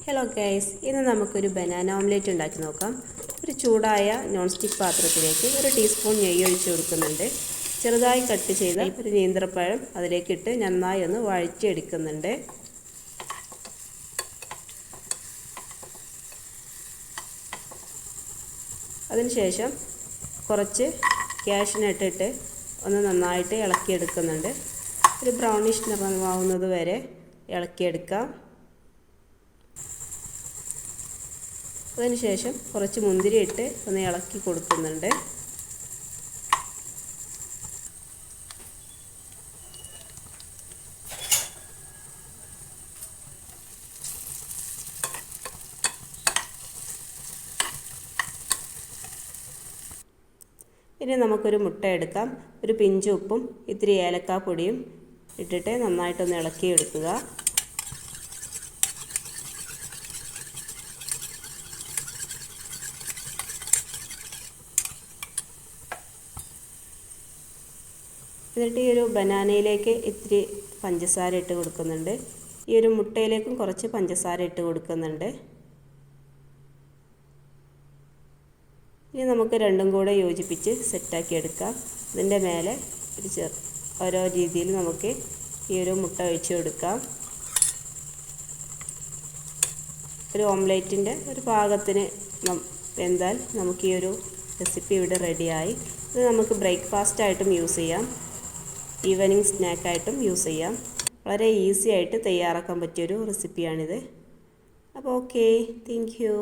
Hello guys, ഇന്ന് നമുക്കൊരു banana omelette ഉണ്ടാക്കി നോക്കാം. ഒരു ചൂടായ നോൺ സ്റ്റിക്ക് പാത്രത്തിലേക്ക് 1 ടീസ്പൂൺ നെയ്യ് ഒഴിച്ച് കൊടുക്കുന്നുണ്ട്. ചെറുതായി കട്ട് ചെയ്ത ഒരു നേന്ത്രപ്പഴം അതിലേക്കിട്ട് നന്നായി ഒന്ന് വഴറ്റിയെടുക്കുന്നുണ്ട്. അതിനുശേഷം കുറച്ച് കാഷ്യൂനട്ട് ഇട്ട് ഒന്ന് നന്നായിട്ട് ഇളക്കിയെടുക്കുന്നുണ്ട്. ഒരു ബ്രൗണിഷ് നിറമാവുന്നത് വരെ ഇളക്കിയെടുക്കാം. അതിനുശേഷം കുറച്ച് മുന്തിരി ഇട്ട് ഒന്ന് ഇളക്കി കൊടുക്കുന്നുണ്ട്. ഇനി നമുക്കൊരു മുട്ട എടുക്കാം. ഒരു പിഞ്ച് ഉപ്പും ഇത്തിരി ഏലക്കാപ്പൊടിയും ഇട്ടിട്ട് നന്നായിട്ടൊന്ന് ഇളക്കിയെടുക്കുക. എന്നിട്ട് ഈ ഒരു ബനാനയിലേക്ക് ഇത്തിരി പഞ്ചസാര ഇട്ട് കൊടുക്കുന്നുണ്ട്. ഈ ഒരു മുട്ടയിലേക്കും കുറച്ച് പഞ്ചസാര ഇട്ട് കൊടുക്കുന്നുണ്ട്. ഇനി നമുക്ക് രണ്ടും കൂടെ യോജിപ്പിച്ച് സെറ്റാക്കി എടുക്കാം. ഇതിൻ്റെ മേലെ ഓരോ രീതിയിൽ നമുക്ക് ഈ ഒരു മുട്ട ഒഴിച്ച് കൊടുക്കാം. ഒരു ഓംലേറ്റിൻ്റെ ഒരു പാകത്തിന് വെന്താൽ നമുക്ക് ഈ ഒരു റെസിപ്പി ഇവിടെ റെഡിയായി. ഇത് നമുക്ക് ബ്രേക്ക്ഫാസ്റ്റായിട്ടും യൂസ് ചെയ്യാം, ഈവനിങ് സ്നാക്കായിട്ടും യൂസ് ചെയ്യാം. വളരെ ഈസി ആയിട്ട് തയ്യാറാക്കാൻ പറ്റിയൊരു റെസിപ്പിയാണിത്. അപ്പോൾ ഓക്കെ, താങ്ക് യു.